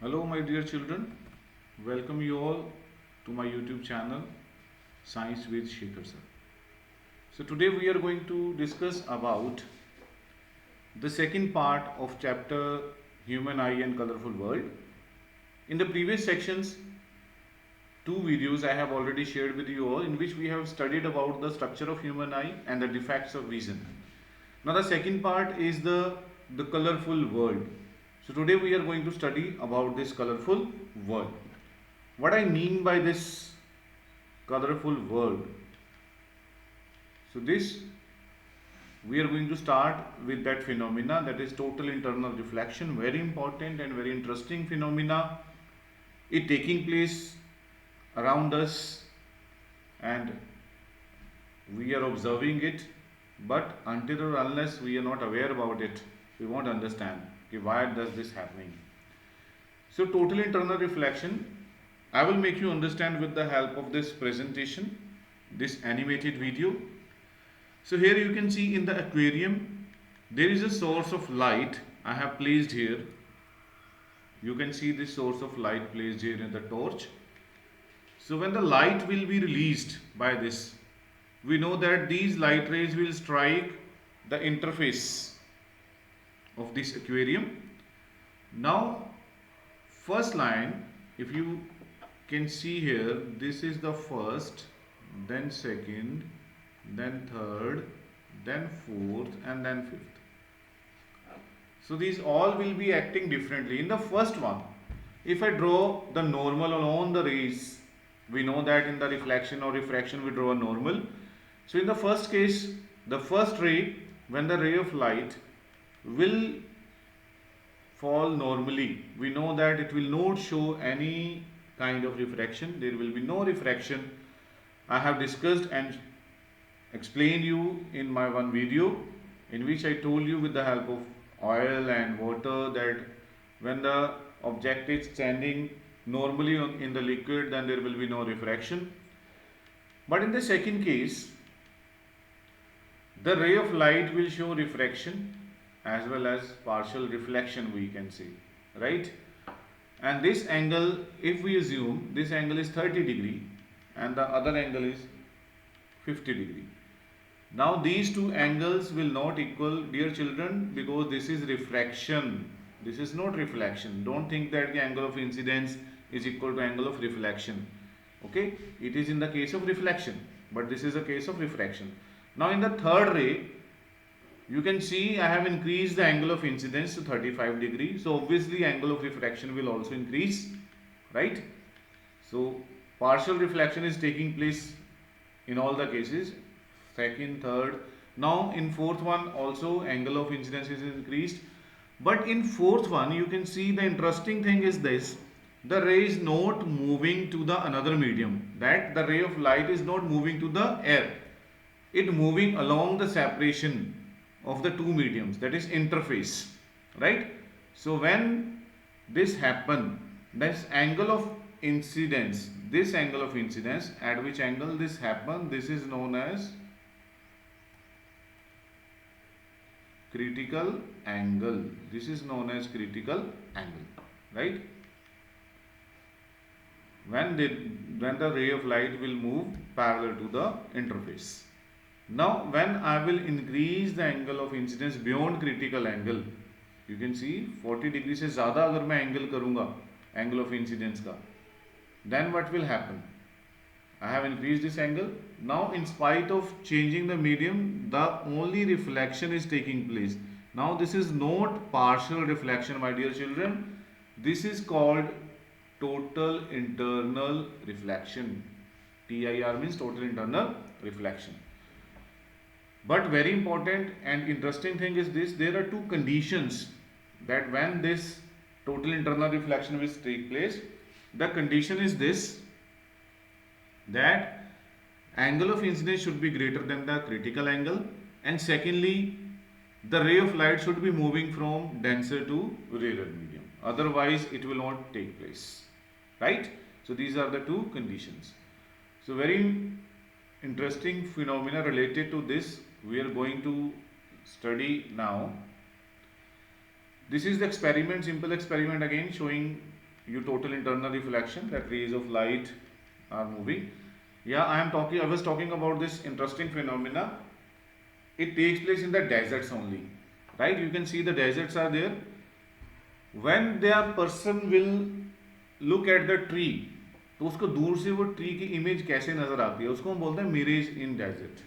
Hello, my dear children. Welcome you all to my YouTube channel, Science with Shekhar sir. So today we are going to discuss about the second part of chapter Human Eye and Colorful World. In the previous sections, two videos I have already shared with you all, in which we have studied about the structure of human eye and the defects of vision. Now the second part is the colorful world. So today we are going to study about this colorful world. What I mean by this colorful world? So this we are going to start with that phenomena, that is total internal reflection. Very important and very interesting phenomena. It taking place around us and we are observing it, but until or unless we are not aware about it, we won't understand why does this happening. So total internal reflection, I will make you understand with the help of this presentation, this animated video. So here you can see in the aquarium, there is a source of light I have placed here. You can see this source of light placed here in the torch. So when the light will be released by this, we know that these light rays will strike the interface of this aquarium. Now, first line, if you can see here, this is the first, then second, then third, then fourth, and then fifth. So these all will be acting differently. In the first one, if I draw the normal along the rays, we know that in the reflection or refraction we draw a normal. So in the first case, the first ray, when the ray of light will fall normally, we know that it will not show any kind of refraction. There will be no refraction. I have discussed and explained you in my one video, in which I told you with the help of oil and water that when the object is standing normally in the liquid, then there will be no refraction. But in the second case, the ray of light will show refraction as well as partial reflection, we can see, right? And this angle, if we assume this angle is 30 degree and the other angle is 50 degree. Now these two angles will not equal, dear children, because this is refraction. This is not reflection. Don't think that the angle of incidence is equal to angle of reflection. Okay, it is in the case of reflection, but this is a case of refraction. Now in the third ray, you can see I have increased the angle of incidence to 35 degree. So obviously angle of refraction will also increase, right? So partial reflection is taking place in all the cases, second, third. Now in fourth one also angle of incidence is increased. But in fourth one, you can see the interesting thing is this: the ray is not moving to the another medium, that the ray of light is not moving to the air, it moving along the separation of the two mediums, that is interface, right? So when this happen, this angle of incidence, this angle of incidence, at which angle this happen, this is known as critical angle. This is known as critical angle, right? When the ray of light will move parallel to the interface. Now when I will increase the angle of incidence beyond critical angle, you can see 40 degree से ज़्यादा अगर मैं angle करूँगा angle of incidence का, then what will happen? I have increased this angle. Now in spite of changing the medium, the only reflection is taking place. Now this is not partial reflection, my dear children. This is called total internal reflection. TIR means total internal reflection. But very important and interesting thing is this: there are two conditions that when this total internal reflection will take place. The condition is this, that angle of incidence should be greater than the critical angle, and secondly, the ray of light should be moving from denser to rarer medium, otherwise it will not take place, right? So these are the two conditions. So very interesting phenomena related to this we are going to study now. This is the experiment, simple experiment again, showing your total internal reflection, that rays of light are moving. Yeah, I was talking about this interesting phenomena. It takes place in the deserts only, right? You can see the deserts are there. When the person will look at the tree, तो उसको दूर से वो tree की image कैसे नजर आती है, उसको हम बोलते हैं mirage in desert.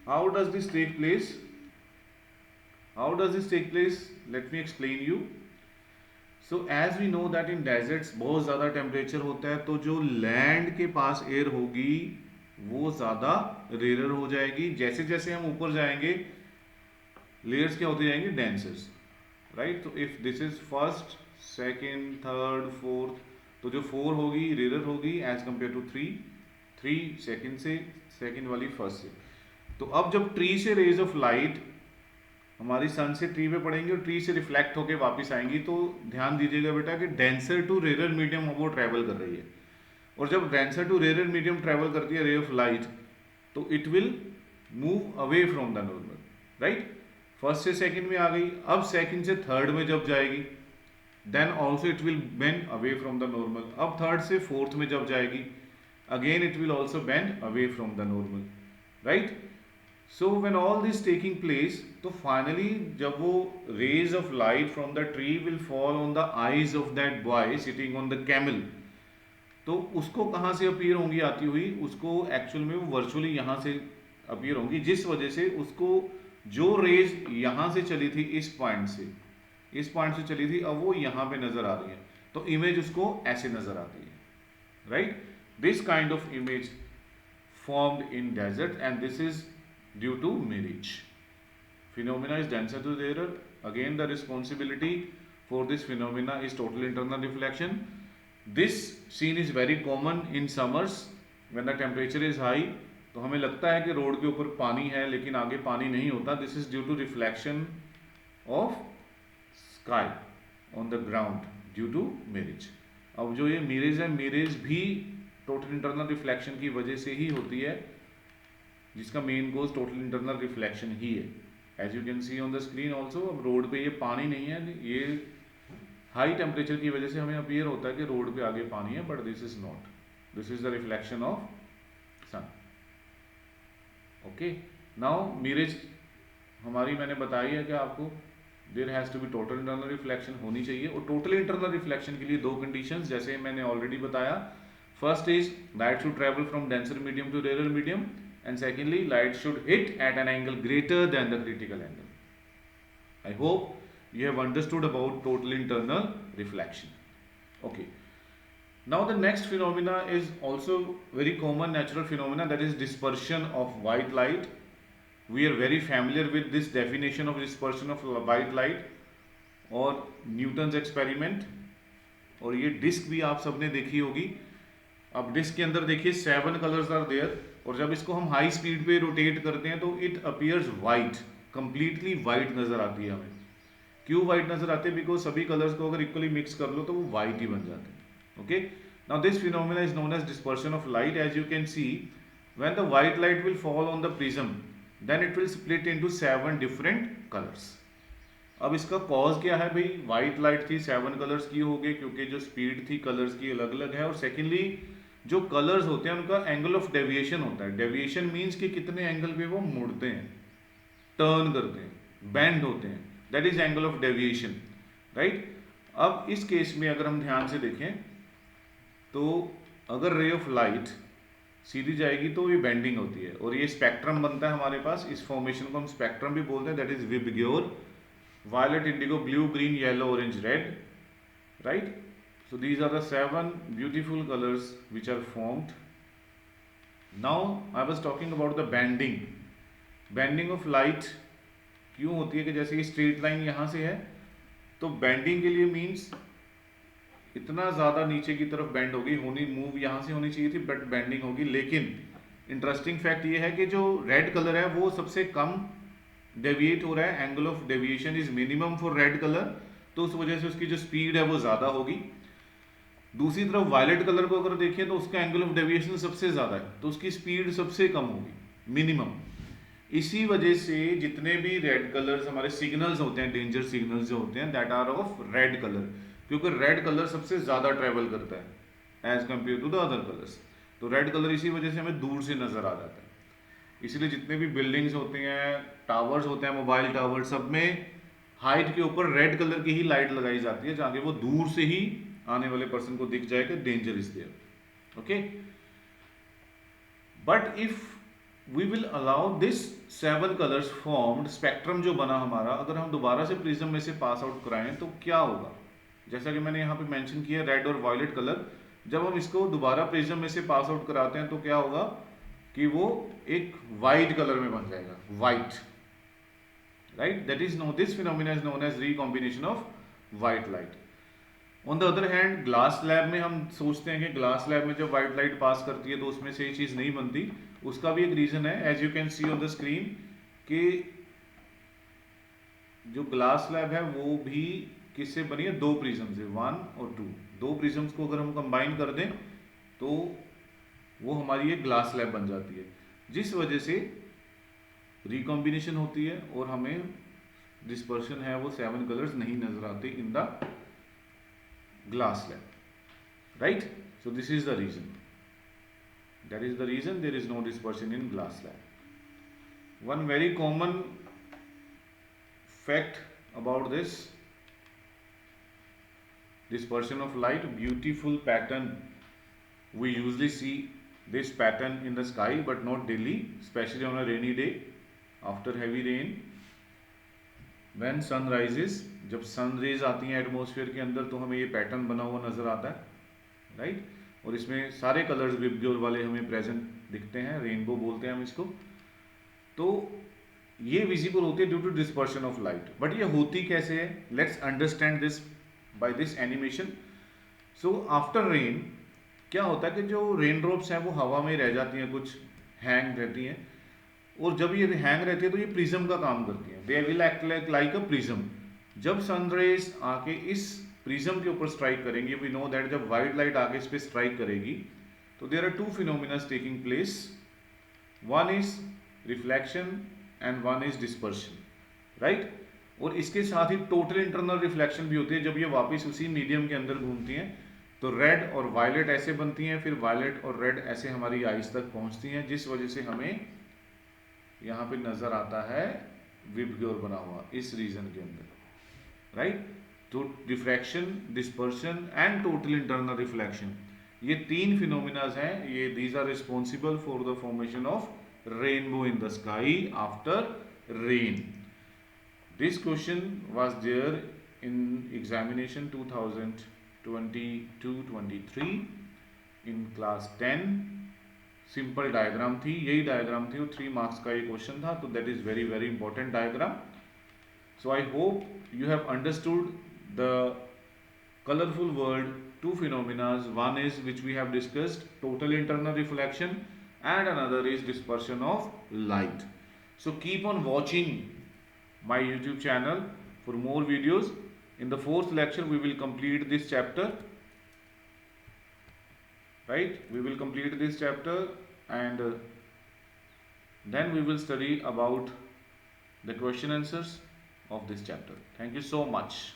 How does this take place? Let me explain you. So as we know that in deserts बहुत ज़्यादा टेम्परेचर होता है, तो जो लैंड के पास एयर होगी वो ज़्यादा रेयर हो जाएगी. जैसे जैसे हम ऊपर जाएंगे लेयर्स क्या होती जाएंगी? डेंसर्स, राइट. तो if this is first, second, third, fourth, तो जो 4 होगी रेयर होगी एज कम्पेयर टू 3 सेकेंड से, सेकेंड वाली फर्स्ट से. तो अब जब ट्री से रेज ऑफ लाइट हमारी सन से ट्री पे पड़ेंगी और ट्री से रिफ्लेक्ट होके वापस आएंगी, तो ध्यान दीजिएगा बेटा कि डेंसर टू रेयर मीडियम वो ट्रेवल कर रही है. और जब denser to rare medium travel करती है रे ऑफ लाइट, तो it will move away from the normal, right. First से सेकंड में आ गई, अब सेकंड से थर्ड में जब जाएगी then also it will bend away from the normal. अब थर्ड से फोर्थ में जब जाएगी again it will also bend away from the normal, right. So when all this taking place, तो फाइनली जब वो rays of light from the tree will fall on the eyes of that boy sitting on the camel, तो उसको कहाँ से appear होंगी आती हुई? उसको एक्चुअल में वो वर्चुअली यहाँ से अपीयर होंगी, जिस वजह से उसको जो रेज यहाँ से चली थी इस पॉइंट से चली थी, अब वो यहाँ पे नजर आ रही है, तो इमेज उसको ऐसे नजर आती है, right. This kind of image formed in desert, and this is due to mirage. Phenomena is denser to rarer. Again, the responsibility for this phenomena is total internal reflection. This scene is very common in summers when the temperature is high. तो हमें लगता है कि road के ऊपर पानी है लेकिन आगे पानी नहीं होता. This is due to reflection of sky on the ground due to mirage. अब जो ये मिरेज है, मिरेज भी टोटल इंटरनल रिफ्लेक्शन की वजह से ही होती है, जिसका main cause total internal reflection ही है. As you can see on the screen also, अब रोड पे ये पानी नहीं है, ये हाई टेम्परेचर की वजह से हमें अपीयर होता है कि रोड पे आगे पानी है, but this is not. This is the reflection of sun. Okay, now mirage हमारी मैंने बताई है कि आपको there has to be total internal reflection होनी चाहिए. और टोटल इंटरनल रिफ्लेक्शन के लिए दो कंडीशंस जैसे मैंने ऑलरेडी बताया. First is light should travel from denser medium to rare medium, and secondly light should hit at an angle greater than the critical angle. I hope you have understood about total internal reflection. Okay, now the next phenomena is also very common natural phenomena, that is dispersion of white light. We are very familiar with this definition of dispersion of white light और Newton's experiment. और ये disc भी आप सबने देखी होगी. अब disc के अंदर देखिए 7 कलर्स आर देयर, और जब इसको हम हाई स्पीड पे रोटेट करते हैं तो it appears white, completely white नजर आती है हमें. क्यों वाइट नजर आते हैं? बिकॉज सभी कलर्स को अगर इक्वली मिक्स कर लो तो वो वाइट ही बन जाते हैं. Okay, now this phenomena is known as dispersion of light. As you can see, when the white light will fall on the prism then it will split into 7 different colours. अब इसका cause क्या है भाई? White light थी, 7 colours की हो गए क्योंकि जो स्पीड थी कलर्स की अलग अलग है. और सेकेंडली जो कलर्स होते हैं उनका एंगल ऑफ डेविएशन होता है. डेविएशन मीन्स कि कितने एंगल पे वो मुड़ते हैं, टर्न करते हैं, बेंड होते हैं, that is angle of deviation, right. अब इस केस में अगर हम ध्यान से देखें तो अगर रे ऑफ लाइट सीधी जाएगी तो ये बेंडिंग होती है और ये स्पेक्ट्रम बनता है हमारे पास. इस फॉर्मेशन को हम स्पेक्ट्रम भी बोलते हैं, that is VIBGYOR. Violet, indigo, blue, green, yellow, orange, red, right. So these are the 7 beautiful colors which are formed. Now I was talking about the bending. Bending of light क्यों होती है कि जैसे कि straight line यहाँ से है तो बेंडिंग के लिए मीन्स इतना ज़्यादा नीचे की तरफ बेंड होगी, मूव यहाँ से होनी चाहिए थी बट बेंडिंग होगी. लेकिन इंटरेस्टिंग फैक्ट ये है कि जो रेड कलर है वो सबसे कम डेविएट हो रहा है. Angle of deviation is minimum for red colour, तो उस वजह से उसकी जो स्पीड है वो ज़्यादा होगी. दूसरी तरफ वायलेट कलर को अगर देखें तो उसका एंगल ऑफ डेविएशन सबसे ज़्यादा है, तो उसकी स्पीड सबसे कम होगी, मिनिमम. इसी वजह से जितने भी रेड कलर्स हमारे सिग्नल्स होते हैं, डेंजर सिग्नल्स जो होते हैं, that are of red colour, क्योंकि रेड कलर सबसे ज़्यादा ट्रेवल करता है as compare to the other colours. तो रेड कलर इसी वजह से हमें दूर से नज़र आ जाता है। इसीलिए जितने भी बिल्डिंग्स होते हैं, टावर्स होते हैं, मोबाइल टावर, सब में हाइट के ऊपर रेड कलर की ही लाइट लगाई जाती है, जहाँ वो दूर से ही आने वाले पर्सन को दिख जाए कि danger is there. Okay, but if we will allow this 7 colours formed spectrum जो बना हमारा, अगर हम दोबारा से प्रिज्म में से पास आउट कराएं तो क्या होगा? जैसा कि मैंने यहाँ पे मेंशन किया रेड और वायलेट कलर, जब हम इसको दोबारा प्रिज्म में से पास आउट कराते हैं तो क्या होगा कि वो एक वाइट कलर में बन जाएगा, white, right? That is no this phenomena is known as recombination of white light. On the other hand glass slab में हम सोचते हैं कि ग्लास स्लैब में जब वाइट लाइट पास करती है तो उसमें से ये चीज़ नहीं बनती। उसका भी एक रीज़न है, as you can see on the screen, कि जो ग्लास स्लैब है वो भी किससे बनी है? 2 प्रिज्म से, 1 और 2। 2 प्रिज्म्स को अगर हम कंबाइन कर दें तो वो हमारी एक ग्लास स्लैब बन जाती है, जिस वजह से रिकॉम्बिनेशन होती है और हमें डिस्पर्शन है वो 7 कलर्स नहीं नजर आते in the glass slab, right? So this is the reason, that is the reason there is no dispersion in glass slab. One very common fact about this dispersion of light, beautiful pattern. We usually see this pattern in the sky but not daily, especially on a rainy day after heavy rain. When sun rises, जब sun rays आती हैं atmosphere के अंदर तो हमें ये pattern बना हुआ नजर आता है, राइट? और इसमें सारे कलर्स विबग्योर वाले हमें प्रेजेंट दिखते हैं, रेनबो बोलते हैं हम इसको। तो ये विजिबल होती है due to dispersion of light. But ये होती कैसे है? Let's understand this by this animation. So after rain क्या होता है कि जो रेन ड्रॉप्स हैं वो हवा में रह जाती हैं, कुछ हैंग रहती हैं, और जब ये हैंग रहती है तो ये प्रिज्म का काम करती है। They will act like a prism. जब सन रेज आके इस प्रिज्म के ऊपर स्ट्राइक करेंगे, वी नो दैट जब वाइट लाइट आके इस पे स्ट्राइक करेगी तो there are 2 phenomena taking place, one is reflection and one is dispersion, right? और इसके साथ ही टोटल इंटरनल रिफ्लेक्शन भी होती है। जब ये वापस उसी मीडियम के अंदर घूमती हैं तो रेड और वायलेट ऐसे बनती हैं, फिर वायलेट और रेड ऐसे हमारी आईज तक पहुंचती हैं, जिस वजह से हमें यहाँ पे नजर आता है विबग्योर बना हुआ इस रीजन के अंदर, राइट? तो diffraction, dispersion and total internal reflection, ये 3 फिनोमिनाज हैं। ये these are responsible for the formation of rainbow in the sky after rain. This question was there in examination 2022-23 in class 10। Simple diagram थी, यही diagram थी, और 3 marks का ये question था। तो that is very very important diagram. So I hope you have understood the colorful world, 2 phenomena. One is which we have discussed, total internal reflection, and another is dispersion of light. So keep on watching my YouTube channel for more videos. In the 4th lecture we will complete this chapter, right? We will complete this chapter and then we will study about the question answers of this chapter. Thank you so much.